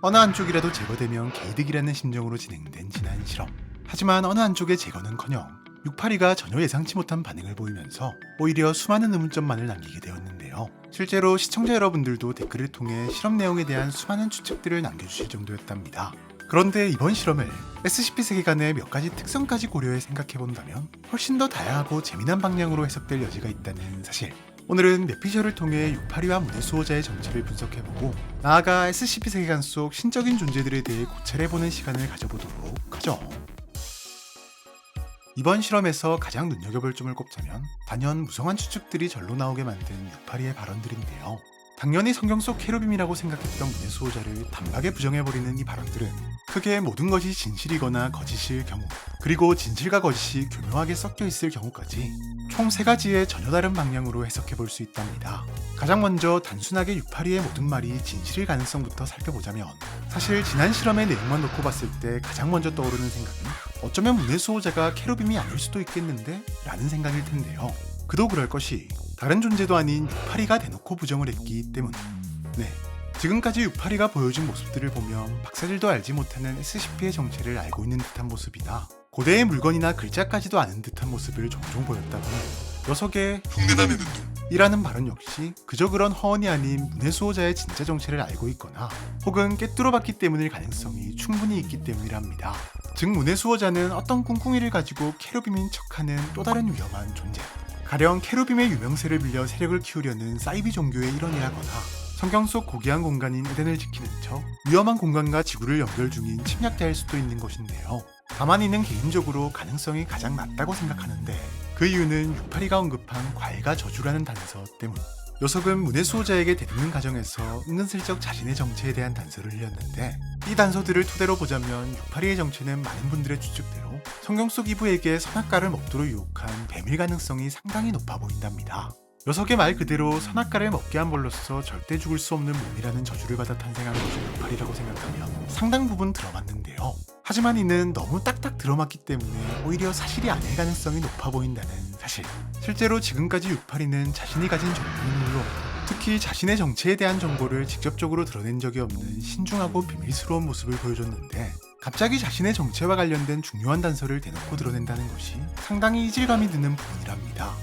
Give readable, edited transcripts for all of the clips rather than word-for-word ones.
어느 한쪽이라도 제거되면 개이득이라는 심정으로 진행된 지난 실험. 하지만 어느 한쪽의 제거는커녕 682가 전혀 예상치 못한 반응을 보이면서 오히려 수많은 의문점만을 남기게 되었는데요. 실제로 시청자 여러분들도 댓글을 통해 실험 내용에 대한 수많은 추측들을 남겨주실 정도였답니다. 그런데 이번 실험을 SCP 세계관의 몇 가지 특성까지 고려해 생각해본다면 훨씬 더 다양하고 재미난 방향으로 해석될 여지가 있다는 사실. 오늘은 맵피셜을 통해 682와 문의 수호자의 정체를 분석해보고 나아가 SCP 세계관 속 신적인 존재들에 대해 고찰해보는 시간을 가져보도록 하죠. 이번 실험에서 가장 눈여겨볼 점을 꼽자면 단연 무성한 추측들이 절로 나오게 만든 682의 발언들인데요. 당연히 성경 속 케루빔이라고 생각했던 문의 수호자를 단박에 부정해버리는 이 발언들은 크게 모든 것이 진실이거나 거짓일 경우, 그리고 진실과 거짓이 교묘하게 섞여 있을 경우까지 총 3가지의 전혀 다른 방향으로 해석해볼 수 있답니다. 가장 먼저 단순하게 682의 모든 말이 진실일 가능성부터 살펴보자면 사실 지난 실험의 내용만 놓고 봤을 때 가장 먼저 떠오르는 생각은 어쩌면 문의 수호자가 케루빔이 아닐 수도 있겠는데? 라는 생각일 텐데요. 그도 그럴 것이 다른 존재도 아닌 682가 대놓고 부정을 했기 때문. 지금까지 682가 보여준 모습들을 보면 박사들도 알지 못하는 SCP의 정체를 알고 있는 듯한 모습이나 고대의 물건이나 글자까지도 아는 듯한 모습을 종종 보였다 보니 녀석의 흉내남의 눈동 이라는 발언 역시 그저 그런 허언이 아닌 문의 수호자의 진짜 정체를 알고 있거나 혹은 꿰뚫어봤기 때문일 가능성이 충분히 있기 때문이랍니다. 즉 문의 수호자는 어떤 꿍꿍이를 가지고 케루빔인 척하는 또 다른 위험한 존재, 가령 케루빔의 유명세를 빌려 세력을 키우려는 사이비 종교의 일원이라거나 성경 속 고귀한 공간인 에덴을 지키는 척 위험한 공간과 지구를 연결 중인 침략자일 수도 있는 것인데요. 다만 이는 개인적으로 가능성이 가장 낮다고 생각하는데 그 이유는 682가 언급한 과일과 저주라는 단서 때문. 녀석은 문의 수호자에게 대드는 과정에서 은근슬쩍 자신의 정체에 대한 단서를 흘렸는데 이 단서들을 토대로 보자면 682의 정체는 많은 분들의 추측대로 성경 속 이브에게 선악과를 먹도록 유혹한 뱀일 가능성이 상당히 높아 보인답니다. 녀석의 말 그대로 선악과를 먹게 한 벌로서 절대 죽을 수 없는 몸이라는 저주를 받아 탄생한 것이 682라고 생각하면 상당 부분 들어맞는데요. 하지만 이는 너무 딱딱 들어맞기 때문에 오히려 사실이 아닐 가능성이 높아 보인다는 사실. 실제로 지금까지 682는 자신이 가진 정보는 물론 특히 자신의 정체에 대한 정보를 직접적으로 드러낸 적이 없는 신중하고 비밀스러운 모습을 보여줬는데 갑자기 자신의 정체와 관련된 중요한 단서를 대놓고 드러낸다는 것이 상당히 이질감이 드는 부분이랍니다.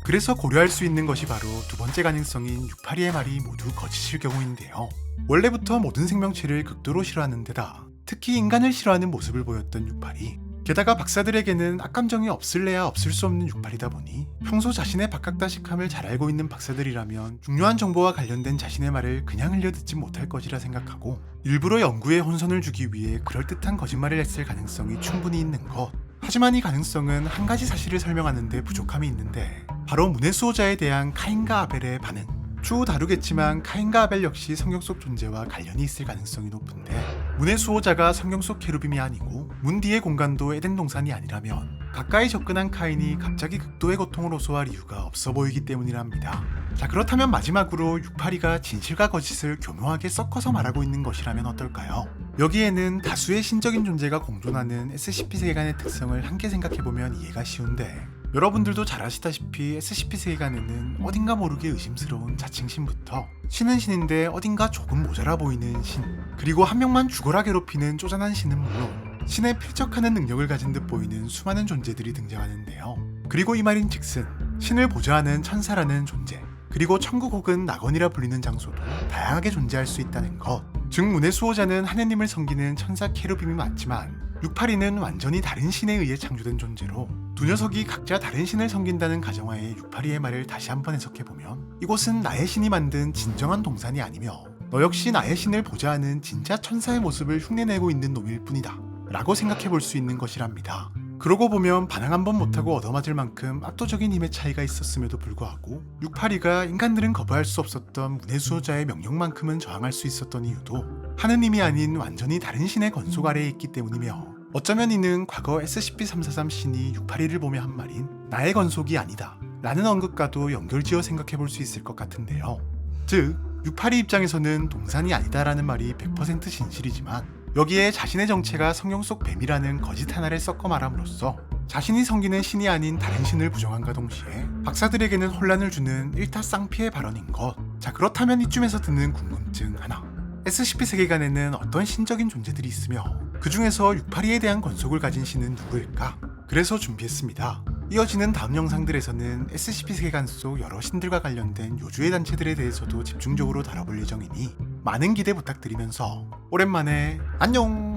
그래서 고려할 수 있는 것이 바로 두 번째 가능성인 682의 말이 모두 거짓일 경우인데요. 원래부터 모든 생명체를 극도로 싫어하는 데다 특히 인간을 싫어하는 모습을 보였던 682. 게다가 박사들에게는 악감정이 없을래야 없을 수 없는 682다 보니 평소 자신의 박학다식함을 잘 알고 있는 박사들이라면 중요한 정보와 관련된 자신의 말을 그냥 흘려듣지 못할 것이라 생각하고 일부러 연구에 혼선을 주기 위해 그럴듯한 거짓말을 했을 가능성이 충분히 있는 것. 하지만 이 가능성은 한 가지 사실을 설명하는 데 부족함이 있는데 바로 문의 수호자에 대한 카인과 아벨의 반응. 추후 다루겠지만 카인과 아벨 역시 성경 속 존재와 관련이 있을 가능성이 높은데 문의 수호자가 성경 속 케루빔이 아니고 문 뒤의 공간도 에덴 동산이 아니라면 가까이 접근한 카인이 갑자기 극도의 고통을 호소할 이유가 없어 보이기 때문이랍니다. 자, 그렇다면 마지막으로 682가 진실과 거짓을 교묘하게 섞어서 말하고 있는 것이라면 어떨까요? 여기에는 다수의 신적인 존재가 공존하는 SCP 세계관의 특성을 함께 생각해보면 이해가 쉬운데 여러분들도 잘 아시다시피 SCP 세계관에는 어딘가 모르게 의심스러운 자칭 신부터 신은 신인데 어딘가 조금 모자라 보이는 신, 그리고 한 명만 죽어라 괴롭히는 쪼잔한 신은 물론 신에 필적하는 능력을 가진 듯 보이는 수많은 존재들이 등장하는데요. 그리고 이 말인즉슨 신을 보좌하는 천사라는 존재, 그리고 천국 혹은 낙원이라 불리는 장소도 다양하게 존재할 수 있다는 것. 즉 문의 수호자는 하느님을 섬기는 천사 케루빔이 맞지만 682는 완전히 다른 신에 의해 창조된 존재로 두 녀석이 각자 다른 신을 섬긴다는 가정하에 682의 말을 다시 한번 해석해보면 이곳은 나의 신이 만든 진정한 동산이 아니며 너 역시 나의 신을 보좌하는 진짜 천사의 모습을 흉내내고 있는 놈일 뿐이다 라고 생각해볼 수 있는 것이랍니다. 그러고 보면 반항 한 번 못하고 얻어맞을 만큼 압도적인 힘의 차이가 있었음에도 불구하고 682가 인간들은 거부할 수 없었던 문의 수호자의 명령만큼은 저항할 수 있었던 이유도 하느님이 아닌 완전히 다른 신의 건속 아래에 있기 때문이며 어쩌면 이는 과거 SCP-343 신이 682를 보며 한 말인 나의 건속이 아니다 라는 언급과도 연결지어 생각해볼 수 있을 것 같은데요. 즉 682 입장에서는 동산이 아니다라는 말이 100% 진실이지만 여기에 자신의 정체가 성경 속 뱀이라는 거짓 하나를 섞어 말함으로써 자신이 섬기는 신이 아닌 다른 신을 부정함과 동시에 박사들에게는 혼란을 주는 일타쌍피의 발언인 것. 자, 그렇다면 이쯤에서 드는 궁금증 하나. SCP 세계관에는 어떤 신적인 존재들이 있으며 그 중에서 682에 대한 권속을 가진 신은 누구일까? 그래서 준비했습니다. 이어지는 다음 영상들에서는 SCP 세계관 속 여러 신들과 관련된 요주의 단체들에 대해서도 집중적으로 다뤄볼 예정이니 많은 기대 부탁드리면서 오랜만에 안녕!